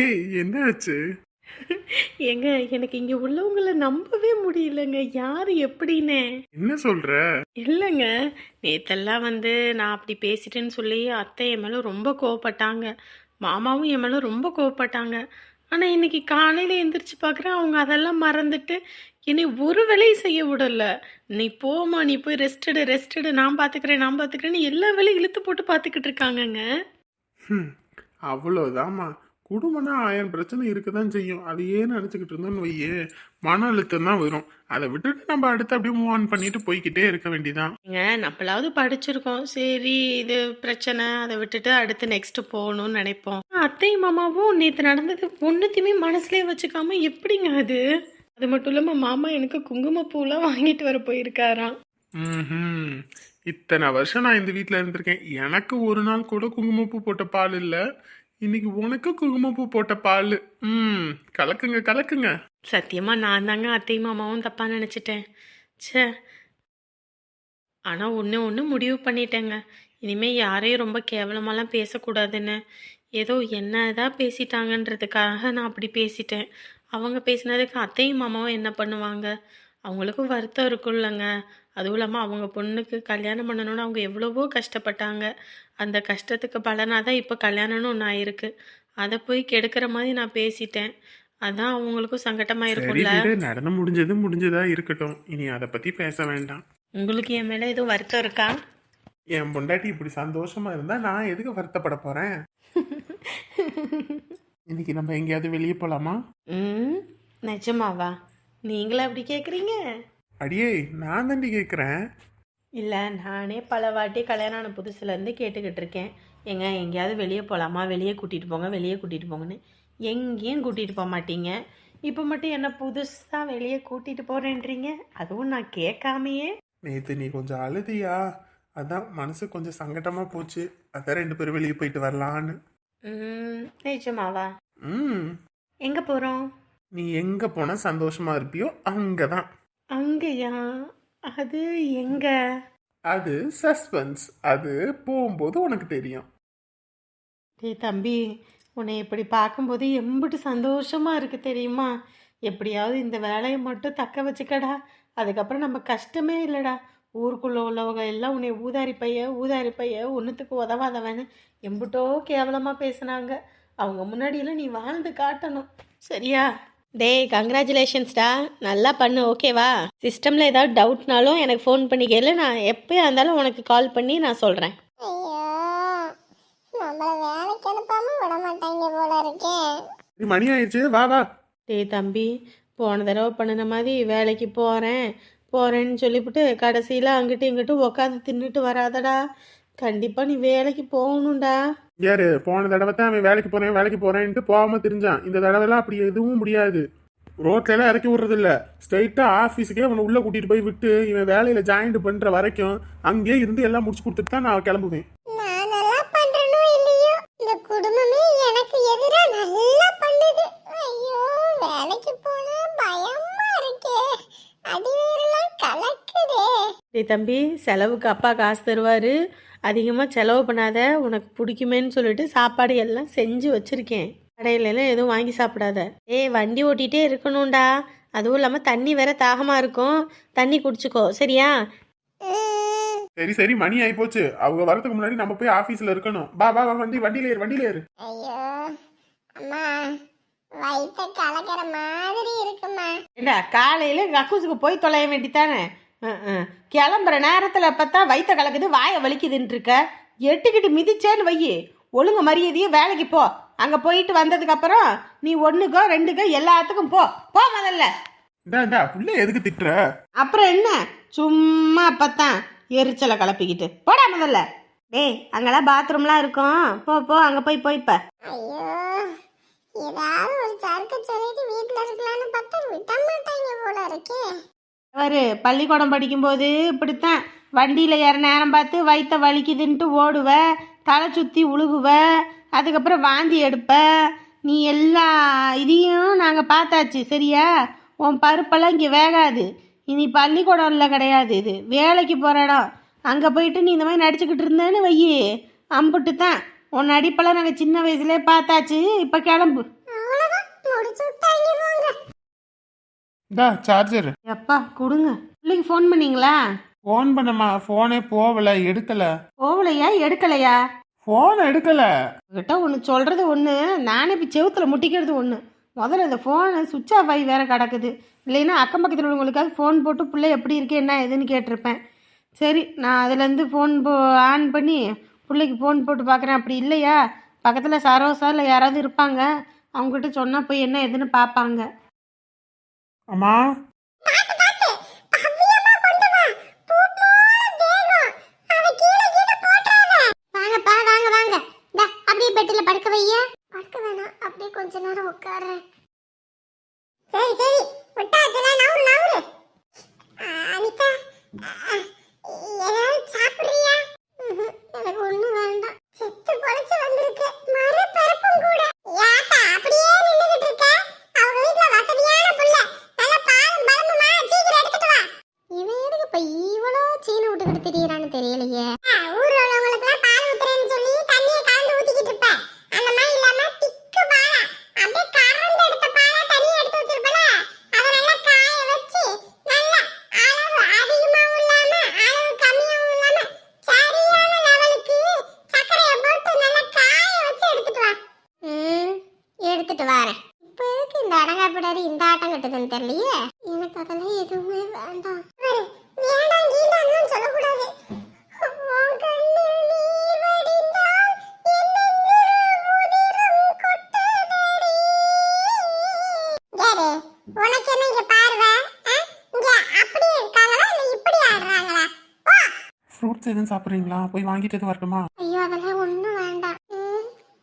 ஏய் என்னாச்சு? ஏங்க எனக்கு இங்க உள்ளவங்கள நம்பவே முடியலங்க, யாரு எப்படின்னு. என்ன சொல்ற? இல்லைங்க, நேத்தெல்லாம் நான் அப்படி பேசிட்டேன்னு சொல்லி அத்தை என் மேல ரொம்ப கோவப்பட்டாங்க, மாமாவும் என் மேல ரொம்ப கோவப்பட்டாங்க. ஆனா இன்னைக்கு காலையில எந்திரிச்சு பார்க்குறேன், அவங்க அதெல்லாம் மறந்துட்டு என்னை ஒரு வேலையும் செய்ய விடல. நீ போமா, நீ போய் ரெஸ்ட் எடு, ரெஸ்ட் எடு, நான் பார்த்துக்கிறேன், நான் பார்த்துக்கிறேன்னு எல்லா வேலையும் இழுத்து போட்டு பார்த்துக்கிட்டு இருக்காங்கங்க. ஹம், அவ்வளவுதாம்மா. குடும்பம்னா 1000 பிரச்சனை இருக்கதான் செய்யும். அதையே நினைச்சுக்கிட்டு இருந்தோம்னு வையே, மன அழுத்தம் தான் வரும். அதை விட்டுட்டு நம்ம அடுத்து அப்படியே மூவ் ஆன் பண்ணிட்டு போய்கிட்டே இருக்க வேண்டியதான். ஏங்க நம்மளாவது படிச்சிருக்கோம், சரி இது பிரச்சனை, அதை விட்டுட்டு அடுத்து நெக்ஸ்ட் போகணும்னு நினைப்போம். அத்தையும் மாமாவும் நேற்று நடந்தது ஒன்றுத்தையுமே மனசுலேயே வச்சுக்காம எப்படிங்க அது? அது மட்டும் இல்லாமல் மாமா எனக்கு குங்குமப்பூலாம் வாங்கிட்டு வர போயிருக்காராம். ம், இத்தனை வருஷம் நான் இந்த வீட்டில் இருந்திருக்கேன். எனக்கு ஒரு நாள் கூட குங்குமப்பூ போட்ட பால் இல்லை. இன்னைக்கு உனக்கு குங்குமப்பூ போட்ட பால். கலக்குங்க கலக்குங்க. சத்தியமாக நான் தாங்க அத்தையும் மாமாவும் தப்பாக நினச்சிட்டேன். ச்சே. ஆனால் ஒன்று முடிவு பண்ணிட்டேங்க, இனிமேல் யாரையும் ரொம்ப கேவலமாலாம் பேசக்கூடாதுன்னு. ஏதோ என்னதான் பேசிட்டாங்கன்றதுக்காக நான் அப்படி பேசிட்டேன். அவங்க பேசினதுக்கு அத்தையும் மாமாவும் என்ன பண்ணுவாங்க? அவங்களுக்கும் வருத்தம் இருக்குல்லங்க. அதுவும் இல்லாமல் அவங்க பொண்ணுக்கு கல்யாணம் பண்ணணும்னு அவங்க எவ்வளவோ கஷ்டப்பட்டாங்க. அந்த கஷ்டத்துக்கு பலனாக தான் இப்போ கல்யாணம்னு ஒன்று ஆயிருக்கு. அதை போய் கெடுக்கிற மாதிரி நான் பேசிட்டேன். அதான் அவங்களுக்கும் சங்கட்டமாக சரி இருக்கும்ல. விடு, நடந்து முடிஞ்சது முடிஞ்சதா இருக்கட்டும். இனி அதை பத்தி பேச வேண்டாம். உங்களுக்கு என் மேலே எதுவும் வருத்தம் இருக்கா? என் பொண்டாட்டி இப்படி சந்தோஷமா இருந்தா நான் எதுக்கு வருத்தப்பட போறேன்? இன்னைக்கு நம்ம எங்கேயாவது வெளியே போலாமா? நிஜமாவா? நீங்களா அப்படி கேட்குறீங்க? அடியே, நான் தாண்டி கேட்குறேன். இல்லை, நானே பல வாட்டி கல்யாணம் ஆன புதுசுலேருந்து கேட்டுக்கிட்டு இருக்கேன், ஏங்க எங்கேயாவது வெளியே போகலாமா, வெளியே கூட்டிகிட்டு போங்க, வெளியே கூட்டிகிட்டு போங்கன்னு. எங்கேயும் கூட்டிகிட்டு போக மாட்டீங்க. இப்போ மட்டும் என்ன புதுசாக வெளியே கூட்டிகிட்டு போகிறேன்றீங்க, அதுவும் நான் கேட்காமையே. நேற்று நீ கொஞ்சம் அழுதியா, அதான் மனசு கொஞ்சம் சங்கடமா போச்சு. அதான் 2 பேரும் வெளியே போயிட்டு வரலான்னு. நிஜமாவா? ம், எங்கே போகிறோம்? நீ எங்க போனா சந்தோஷமா இருப்பியோ அங்கதான். அங்கேயா? அது எங்க? அது சஸ்பென்ஸ். அது போகும்போது உனக்கு தெரியும். டேய் தம்பி, உன்னை இப்படி பார்க்கும்போது எம்பிட்டு சந்தோஷமாக இருக்குது தெரியுமா? எப்படியாவது இந்த வேலையை மட்டும் தக்க வச்சுக்கடா, அதுக்கப்புறம் நம்ம கஷ்டமே இல்லைடா. ஊருக்குள்ளே உள்ளவங்க எல்லாம் உன்னை ஊதாரி பைய ஒன்றுத்துக்கு உதவாதவன்னு எம்பிட்டோ கேவலமாக பேசுனாங்க. அவங்க முன்னாடியெல்லாம் நீ வாழ்ந்து காட்டணும், சரியா? டேய் கங்க்ராச்சுலேஷன்ஸ்டா, நல்லா பண்ணு, ஓகேவா? சிஸ்டமில் ஏதாவது டவுட்னாலும் எனக்கு ஃபோன் பண்ணி கேளு, நான் எப்போயா இருந்தாலும் உனக்கு கால் பண்ணி நான் சொல்கிறேன். ஐயோ, நம்மள வேலைக்கு அனுப்பாம விட மாட்டாங்க போல இருக்கே. நீ மணி ஆயிடுச்சு, வா வா. டேய் தம்பி, போன தடவை பண்ணின மாதிரி வேலைக்கு போகிறேன்னு சொல்லிவிட்டு கடைசியில் அங்கிட்டு இங்கிட்டு உக்காந்து தின்னுட்டு வராதடா. கண்டிப்பாக நீ வேலைக்கு போகணும்டா. யாரு போன தடவை தான் அவன் வேலைக்கு போறேன்ட்டு போகாம தெரிஞ்சான். இந்த தடவைலாம் அப்படி எதுவும் முடியாது. ரோட்ல எல்லாம் இறக்கி விடுறது இல்ல, ஸ்ட்ரைட்டா ஆபீஸுக்கே அவனை உள்ள கூட்டிட்டு போய் விட்டு இவன் வேலையில ஜாயின் பண்ற வரைக்கும் அங்கேயே இருந்து எல்லாம் முடிச்சு கொடுத்துட்டு தான் நான் கிளம்புவேன். நான் நல்லா பண்றனோ இல்லையோ, இந்த குடும்பமே எனக்கு எதிரா நல்லா பண்ணுது. ஐயோ, வேலைக்கு போனா பயமா இருக்கே, அடிவேரெல்லாம் கலக்குதே. டேய் தம்பி, செலவுக்கு அப்பா காசு தருவார், அதிகமாக செலவு பண்ணாத, உனக்கு பிடிக்குமேன்னு சொல்லிட்டு சாப்பாடு எல்லாம் செஞ்சு வச்சுருக்கேன். கடையிலலாம் எதுவும் வாங்கி சாப்பிடாத. ஏய் வண்டி ஓட்டிகிட்டே இருக்கணும்டா, அதுவும் இல்லாமல் தண்ணி வேற தாகமாக இருக்கும், தண்ணி குடிச்சுக்கோ, சரியா? சரி சரி, மணி ஆகி போச்சு. அவங்க வரதுக்கு முன்னாடி நம்ம போய் ஆபீஸ்ல இருக்கணும். வா வா வா, வண்டியில ஏறு. ஐயோ அம்மா, வயித்த கலக்கிற மாதிரி இருக்குமா. ஏண்டா காலையில் கக்கூசுக்கு போய் தொலைய வேண்டித்தானே? கிளம்புற நேரத்தில் பார்த்தா வயிற்ற கலக்குது, வாயை வலிக்குதுன்னு இருக்க. எட்டுக்கிட்டு மிதிச்சேன்னு வையி, ஒழுங்கு மரியாதையும் வேலைக்கு போ. அங்கே போயிட்டு வந்ததுக்கப்புறம் நீ 1க்கோ 2க்கோ எல்லாத்துக்கும் போ முதல்ல. புள்ள எதுக்கு திட்டுற? அப்புறம் என்ன, சும்மா அப்பத்தான் எரிச்சலை கலப்பிக்கிட்டு போடா முதல்ல. டேய் அங்கெல்லாம் பாத்ரூம்லாம் இருக்கும், போ அங்கே போய் இப்ப. ஐயோ, ஏதாவது ஒரு சரக்கு சொல்லிட்டு வீட்டுல இருக்கலாம்னு பார்த்தா விட மாட்டாங்க போல இருக்கே. அவர் பள்ளிக்கூடம் படிக்கும்போது இப்படித்தான், வண்டியில் ஏற நேரம் பார்த்து வயிற்ற வலிக்குதுன்ட்டு ஓடுவ, தலை சுற்றி உழுகுவ, அதுக்கப்புறம் வாந்தி எடுப்ப. நீ எல்லா இதையும் நாங்கள் பார்த்தாச்சு, சரியா? உன் பருப்பெல்லாம் இங்கே வேகாது. இனி பள்ளிக்கூடம்ல கிடையாது, இது வேலைக்கு போகிற இடம். அங்கே போயிட்டு நீ இந்த மாதிரி நடிச்சுக்கிட்டு இருந்தேன்னு வையி, அம்புட்டு தான் உன் நடிப்பெல்லாம் நாங்கள் சின்ன வயசுலேயே பார்த்தாச்சு. இப்போ கிளம்பு. அவ்வளவுதான் முடிச்சு விட்டாங்க போங்க. இந்தா சார்ஜர். எப்பா கொடுங்க. பிள்ளைக்கு ஃபோன் பண்ணீங்களா? ஃபோன் பண்ணமா, ஃபோனே போகல, எடுக்கல. போகலையா? எடுக்கலையா? ஃபோன் எடுக்கல. உங்ககிட்ட ஒன்று சொல்கிறது ஒன்று, நானே இப்போ செவுத்தில் முட்டிக்கிறது ஒன்று. முதல்ல இந்த ஃபோனு சுவிட்ச் ஆஃப் ஆகி வேறு கிடக்குது. இல்லைன்னா அக்கம் பக்கத்தில் உள்ளவங்களுக்காக ஃபோன் போட்டு பிள்ளை எப்படி இருக்கு என்ன ஏதுன்னு கேட்டிருப்பேன். சரி, நான் அதுலேருந்து ஃபோன் ஆன் பண்ணி பிள்ளைக்கு ஃபோன் போட்டு பார்க்குறேன். அப்படி இல்லையா பக்கத்தில் சரோசா இல்லை யாராவது இருப்பாங்க, அவங்ககிட்ட சொன்னால் போய் என்ன ஏதுன்னு பார்ப்பாங்க. அம்மா பாத்து பாத்து பவ்யமா கொண்டு வா. பூப்போல தேகம். அத கீழே கீழே போட்றாத. வாங்கப்பா வாங்க வாங்க. டா அப்படியே பெட்ல படுக்க வையா. படுக்க வேணாம், அப்படியே கொஞ்ச நேரம் உட்கார்றேன். சரி சரி விட்டாச்சுல, நவுறு நவுறு. அனிதா ஏதாவது சாப்பிடுறியா? எனக்கு ஒண்ணும் வேண்டாம். செத்து பொழைச்சு வந்திருக்கு, மறு பரப்பும் கூட. யாத்தா அப்படியே நின்னுகிட்டு இருக்க? அவங்க வீட்ல வசதியான புள்ள, நல்ல பாலும் பழமுமா, சீக்கிரம் எடுத்துட்டு வா. இவன் எதுக்கு இப்ப இவ்வளோ சீனு விட்டுக்கிட்டு திரியறான்னு தெரியலையே. ஊர்ல உள்ளவங்களுக்குலாம் பால் ஊத்துறேன்னு சொல்லி தண்ணியை கலந்து ஊத்திக்கிட்டு இருப்ப. அந்த மாதிரி இல்லாம திக்கு பாலா, அப்படியே கறந்து எடுத்த பாலா தனியா எடுத்து வச்சிருப்பல, அதை நல்லா காய வச்சு நல்லா அளவு அதிகமாவும் இல்லாம அளவு கம்மியாவும் இல்லாம சரியான லெவலுக்கு சர்க்கரையை போட்டு நல்லா காய வச்சு எடுத்துட்டு வா. எடுத்துட்டு வரேன். இப்ப எதுக்கு இந்த அடங்காப்பிடாரி இந்த ஆட்டம் கட்டுதுன்னு தெரியலையே. எனக்கு அதெல்லாம் எதுவுமே வேண்டாம். வேண்டாம் கீண்டான்னு சொல்லக்கூடாது. உன் கண்ணில் நீர் வடிந்தால் என் நெஞ்சில் உதிரம் கொட்டுதடி. யாரு உனக்கு என்ன இங்க பார்வை? இங்க அப்படியே இருக்காங்களா இல்ல இப்படி ஆடுறாங்களா? ஃப்ரூட்ஸ் எதுவும் சாப்பிட்றீங்களா? போய் வாங்கிட்டு எதுவும் வரட்டுமா? ஐயோ அதெல்லாம் ஒண்ணும் வேண்டாம்.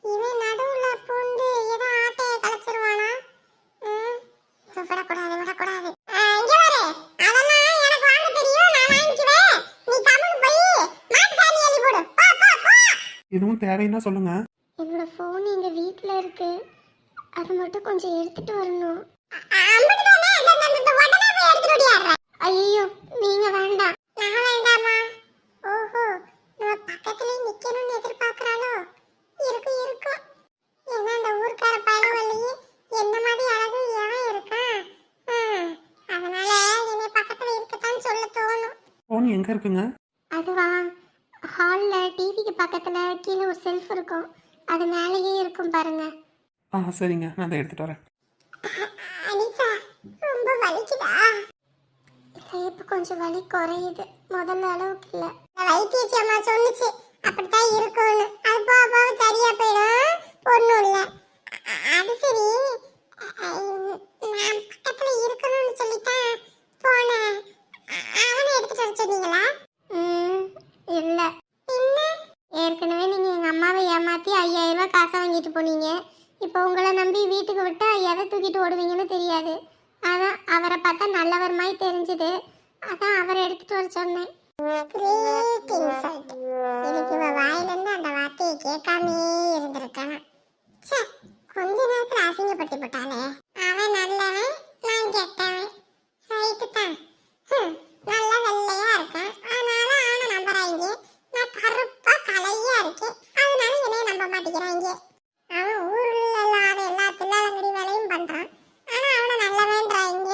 இவன் நடுவுல பூந்து ஏதோ ஆட்டைய கலைச்சிருவானா? விடக்கூடாது விடக்கூடாது. இங்க பாரு, அதெல்லாம் எனக்கு வாங்க தெரியும், நான் வாங்கிக்குவேன். நீ கம்முனு போய் மாட்டு சாணி அள்ளி போடு. போ போ போ. எதுவும் தேவைன்னா சொல்லுங்க. என்னோட ஃபோன் எங்க வீட்ல இருக்கு, அது மட்டும் கொஞ்சம் எடுத்துட்டு வரணும். அம்பட்டுதானே, அந்த உடனே போய் எடுத்துட்டு ஓடியாடுற. ஐயோ நீங்க வேண்டாம். நான் வேண்டாமா? ஓஹோ, நம்ம பக்கத்துலயே நிக்கணும்னு எதிர்பார்க்கறாளோ? இருக்கும் இருக்கும். என்ன அந்த ஊர்க்கார பயணவள்ளியே என்ன மாதிரி அழகு எவன் இருக்கான்? அதனால என்னை பக்கத்துல இருக்கத்தான் சொல்ல தோணும். ஃபோன் எங்க இருக்குங்க? அதுவா, ஹால்ல டிவிக்கு பக்கத்துல கீழே ஒரு செல்ஃப் இருக்கும், அது மேலேயே இருக்கும் பாருங்க. சரிங்க, நான் அதை எடுத்துட்டு வரேன். அனிதா ரொம்ப வலிக்குதா? இப்ப கொஞ்சம் வலி குறையுது, முதல்ல அளவுக்கு இல்ல. வைத்தியச்சி அம்மா சொன்னுச்சு அப்படித்தான் இருக்கும்னு. அது போக போக சரியா போயிடும், ஒண்ணும் இல்ல. அது சரி, நான் பக்கத்துல இருக்கணும்னு சொல்லித்தான் போனேன். அவனை எடுத்துட்டு வர சொன்னீங்களா? இல்ல. என்ன? ஏற்கனவே நீங்க எங்க அம்மாவை ஏமாத்தி 5000 ரூபாய் காசை வாங்கிட்டு போனீங்க. இப்போ உங்களை நம்பி வீட்டுக்கு விட்டா எதை தூக்கிட்டு ஓடுவீங்கன்னு தெரியாது. அதான் அவரை பார்த்தா நல்லவர் மாதிரி தெரிஞ்சுது, அதான் அவரை எடுத்துட்டு வர சொன்னேன். இதுக்கு இவ வாயிலிருந்து அந்த வார்த்தையை கேட்காமே இருந்திருக்கான். கொஞ்ச நேரத்துல அசிங்கப்பட்டு போட்டாலே. அவன் நல்லவன், நான் கெட்டவன். ரைட்டு தான். நல்ல வெள்ளையா இருக்கான், அதனால அவனை நம்புறாங்க. நான் கருப்பா கலையா இருக்கேன், அதனால என்னைய நம்ப மாட்டேங்கிறாங்க. அவன் ஊர்ல இல்லாத எல்லா தில்லாலங்கடி வேலையும் பண்றான், ஆனா அவனை நல்லவன்றாங்க.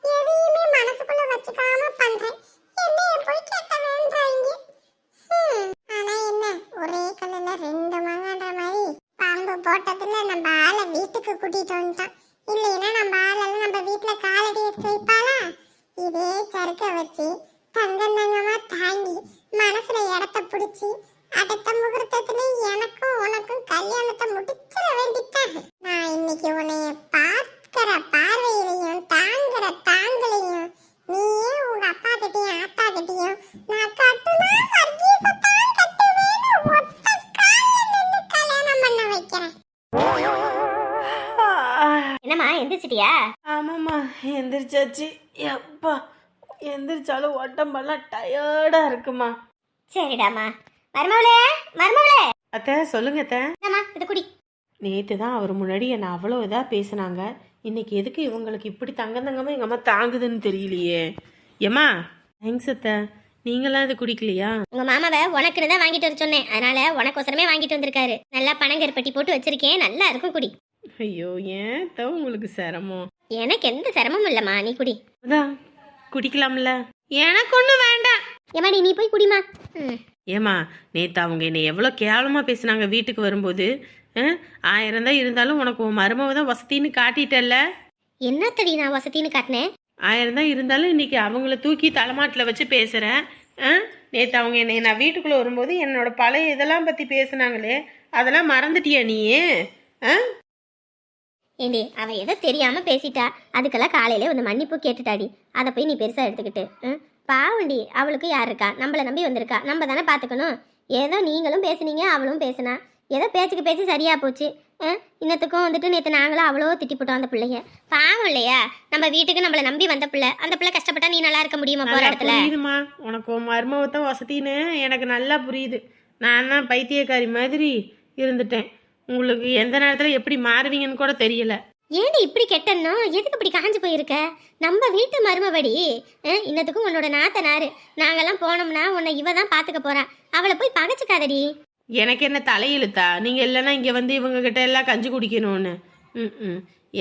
எதையுமே மனசுக்குள்ள வச்சுக்காம பண்றேன், என்னைய போய் கெட்டவன்றாங்க. ஆனா என்ன, ஒரே கல்லுல ரெண்டு மாங்கன்ற மாதிரி பாம்பு போட்டதுல நம்ம ஆளை வீட்டுக்கு கூட்டிட்டு வந்துட்டான். இல்லைன்னா நம்ம ஆளெல்லாம் நம்ம வீட்டுல காலடி எடுத்து வைப்பாளா? இதே சறுக்க வச்சு தங்கம் தங்கமா தாங்கி மனசுல இடத்த பிடிச்சி அடுத்த முகூர்த்தத்துல எனக்கும் உனக்கும் கல்யாணத்தை முடிச்சிட வேண்டித்தான். நான் இன்னைக்கு உன்னைய பார்க்கிற பார்வையிலையும் தாங்குற தாங்கலையும் நீயே உங்க அப்பா கிட்டையும் ஆத்தா கிட்டையும் நான் கட்டுனா வர்க்கீசத்தான் கட்டுவேன்னு ஒத்த கால்ல நின்னு கல்யாணம் பண்ண வைக்கிறேன். என்னம்மா எந்திரிச்சிட்டியா? ஆமாம்மா, எந்திரிச்சாச்சு. எப்பா எந்திரிச்சாலும் உடம்பெல்லாம் டயர்டாக இருக்குமா. சரிடாமா. மருமவளே மருமவளே. அத்தை சொல்லுங்க அத்தை. என்னம்மா இது குடி. நேற்று தான் அவர் முன்னாடி என்னை அவ்வளோ இதாக பேசுனாங்க, இன்னைக்கு எதுக்கு இவங்களுக்கு இப்படி தங்கமாக எங்கள் அம்மா தாங்குதுன்னு தெரியலையே. ஏம்மா தேங்க்ஸ் அத்தை. நீங்களாம் அது குடிக்கலையா? உங்க மாமாவை உனக்குன்னு தான் வாங்கிட்டு வர சொன்னேன், அதனால உனக்கோசரமே வாங்கிட்டு வந்திருக்காரு. நல்லா பனங்கருப்பட்டி போட்டு வச்சிருக்கேன், நல்லா இருக்கும், குடி. ஐயோ, ஏன் தான் உங்களுக்கு சிரமம்? எனக்கு எந்த சிரமமும் இல்லம்மா, நீ குடி. அதான் குடிக்கலாம்ல. எனக்கு ஒன்றும் வேண்டாம். ஏமாடி நீ போய் குடிமா. ஏமா, நேற்று அவங்க என்னை எவ்வளோ கேவலமாக பேசுனாங்க வீட்டுக்கு வரும்போது. 1000 தான் இருந்தாலும் உனக்கு உன் மருமவை தான் வசதின்னு காட்டிட்டல்ல. என்னத்தடி நான் வசதின்னு காட்டினேன்? 1000 தான் இருந்தாலும் இன்னைக்கு அவங்கள தூக்கி தலைமாட்டில் வச்சு பேசுகிறேன். நேற்று அவங்க என்னை நான் வீட்டுக்குள்ளே வரும்போது என்னோட பழைய இதெல்லாம் பற்றி பேசுனாங்களே, அதெல்லாம் மறந்துட்டியா நீ? ஏண்டி அவ ஏதோ தெரியாம பேசிட்டா, அதுக்கெல்லாம் காலையிலே வந்து மன்னிப்பு கேட்டுட்டாடி. அதை போய் நீ பெருசா எடுத்துக்கிட்டு பாவண்டி. அவளுக்கு யார் இருக்கா? நம்மளை நம்பி வந்திருக்கா, நம்ம தானே பார்த்துக்கணும். ஏதோ நீங்களும் பேசுனீங்க, அவளும் பேசுனா, ஏதோ பேச்சுக்கு பேச்சு சரியா போச்சு. இன்னத்துக்கும் வந்துட்டு நேற்று நாங்களும் அவ்வளோ திட்டிப்பட்டோம் அந்த பிள்ளைய. பாவம் இல்லையா? நம்ம வீட்டுக்கு நம்மளை நம்பி வந்த பிள்ளை, அந்த பிள்ளை கஷ்டப்பட்டா நீ நல்லா இருக்க முடியுமா போற இடத்துல? புரியுதுமா, உனக்கு உன் மருமவை தான் வசதின்னு எனக்கு நல்லா புரியுது. நான் தான் பைத்தியக்காரி மாதிரி இருந்துட்டேன். உங்களுக்கு எந்த நேரத்தில் எப்படி மாறுவீங்கன்னு கூட தெரியல. ஏன்டி இப்படி கெட்டனோ? எதுக்கு இப்படி காஞ்சு போயிருக்க? நம்ம வீட்டு மருமபடி இன்னத்துக்கும் உன்னோட நாத்தனாரு. நாங்கெல்லாம் போனோம்னா உன்னை இவ தான் பார்த்துக்க போறா. அவளை போய் பகைச்சுக்காதடி. எனக்கு என்ன தலையிழுத்தா? நீங்கள் இல்லைன்னா இங்கே வந்து இவங்க கிட்ட எல்லாம் கஞ்சி குடிக்கணும்னு.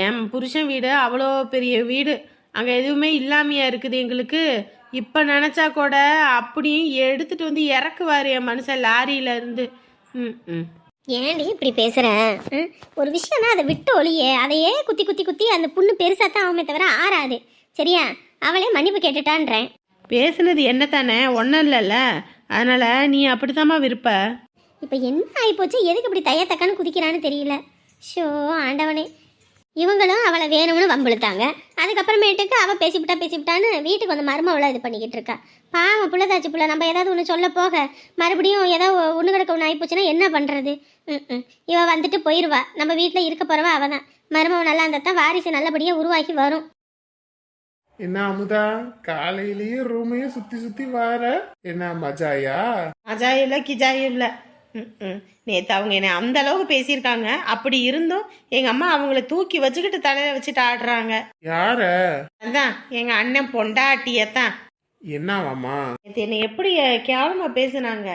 என் புருஷன் வீடு அவ்வளோ பெரிய வீடு, அங்கே எதுவுமே இல்லாமையா இருக்குது எங்களுக்கு. இப்போ நினச்சா கூட அப்படியும் எடுத்துகிட்டு வந்து இறக்குவார் என் மனுஷன் லாரியில இருந்து. ஏன்டி இப்படி பேசுற? ஒரு விஷயம்னா அதை விட்டு ஒளியே. அதையே குத்தி குத்தி குத்தி அந்த புண்ணு பெருசா தான் ஆகுமே தவிர ஆறாது. சரியா? அவளே மன்னிப்பு கேட்டுட்டான்றேன். பேசுனது என்ன தானே, ஒன்றும் இல்லைல்ல, அதனால நீ அப்படித்தாம்மா விருப்ப. இப்போ என்ன ஆகிப்போச்சு? எதுக்கு இப்படி தையத்தக்கான்னு குதிக்கிறான்னு தெரியல. ஷோ ஆண்டவனே. இவங்களும் அவளை வேணும்னு வம்பிழுத்தாங்க. அதுக்கப்புறமேட்டுக்கு அவள் பேசிவிட்டான்னு வீட்டுக்கு வந்து மருமவளை இது பண்ணிக்கிட்டு இருக்கா. பாவம் புள்ளதாச்சு புள்ள. நம்ம ஏதாவது ஒன்று சொல்ல போக மறுபடியும் ஏதாவது ஒன்று கிடக்க ஒன்று ஆகிப்போச்சுன்னா என்ன பண்ணுறது? இவ வந்துட்டு போயிடுவா. நம்ம வீட்டில் இருக்க போகிறவா அவள் தான். மருமவன் நல்லா இருந்தால் தான் வாரிசு நல்லபடியாக உருவாக்கி வரும். என்ன அமுதா, காலையிலேயே ரூமையே சுத்தி சுத்தி வார? என்ன மஜாயா? மஜாயும் இல்லை கிஜாயும் இல்லை. நேற்று அவங்க என்னை அந்த அளவுக்கு பேசியிருக்காங்க. அப்படி இருந்தும் எங்கள் அம்மா அவங்கள தூக்கி வச்சுக்கிட்டு தலையில வச்சுட்டு ஆடுறாங்க. யார? அதான் எங்க அண்ணன் பொண்டாட்டியத்தான். என்னவாமா? நேற்று என்னை எப்படி கேவலமாக பேசுனாங்க.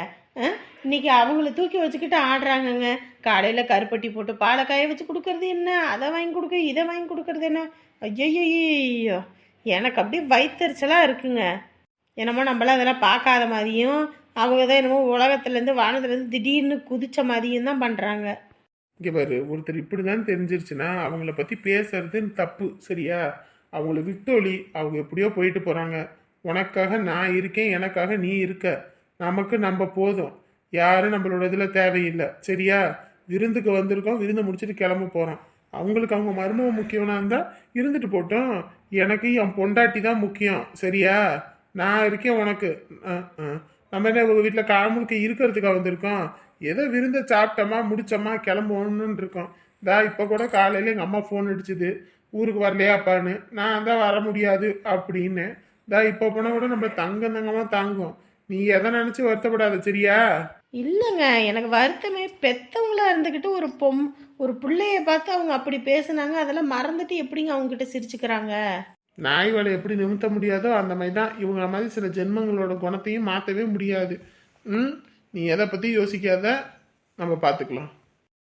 இன்னைக்கு அவங்கள தூக்கி வச்சுக்கிட்டு ஆடுறாங்கங்க. காலையில் கருப்பட்டி போட்டு பாலக்காய வச்சு கொடுக்கறது என்ன, அதை வாங்கி கொடுக்க இதை வாங்கி கொடுக்கறது என்ன? ஐயோ, எனக்கு அப்படியே வயிற்றுச்சலாக இருக்குங்க. என்னமோ நம்மளாம் அதெல்லாம் பார்க்காத மாதிரியும், அவங்க தான் என்னமோ உலகத்துலேருந்து வானத்துலேருந்து திடீர்னு குதிச்ச மாதிரியும் தான் பண்ணுறாங்க. இங்கே பாரு, ஒருத்தர் இப்படிதான் தெரிஞ்சிருச்சுன்னா அவங்கள பற்றி பேசுறது தப்பு. சரியா? அவங்கள விட்டொழி. அவங்க எப்படியோ போயிட்டு போகிறாங்க. உனக்காக நான் இருக்கேன், எனக்காக நீ இருக்க. நமக்கு நம்ம போதும். யாரும் நம்மளோட இதில் தேவையில்லை. சரியா? விருந்துக்கு வந்திருக்கோம், விருந்து முடிச்சுட்டு கிளம்ப போகிறோம். அவங்களுக்கு அவங்க மருமகம் முக்கியம்னா இருந்தால் இருந்துட்டு போட்டோம். எனக்கு என் பொண்டாட்டி தான் முக்கியம். சரியா? நான் இருக்கேன் உனக்கு. நம்ம என்ன உங்கள் வீட்டில் காமுழுக்க இருக்கிறதுக்காக வந்திருக்கோம்? ஏதோ விருந்த சாப்பிட்டோமா முடிச்சோமா கிளம்பணுன்னு இருக்கோம். இப்போ கூட காலையில் எங்கள் அம்மா ஃபோன் அடிச்சுது, ஊருக்கு வரலையா அப்பான்னு. நான் தான் வர முடியாது அப்படின்னு. இப்போ போனால் கூட நம்ம தங்கமாக தாங்கும். நீ எதை நினச்சி வருத்தப்படாத. சரியா? இல்லைங்க, எனக்கு வருத்தமே. பெத்தவங்களா இருந்துக்கிட்டு ஒரு பிள்ளைய பார்த்து அவங்க அப்படி பேசுனாங்க. அதெல்லாம் மறந்துட்டு எப்படிங்க அவங்ககிட்ட சிரிச்சுக்கிறாங்க? நாய் வேலை எப்படி நிமித்த முடியாதோ அந்த மாதிரி தான் இவங்கள மாதிரி சில ஜென்மங்களோட குணத்தையும் மாற்றவே முடியாது. நீ எதை பற்றி யோசிக்காத, நம்ம பார்த்துக்கலாம்.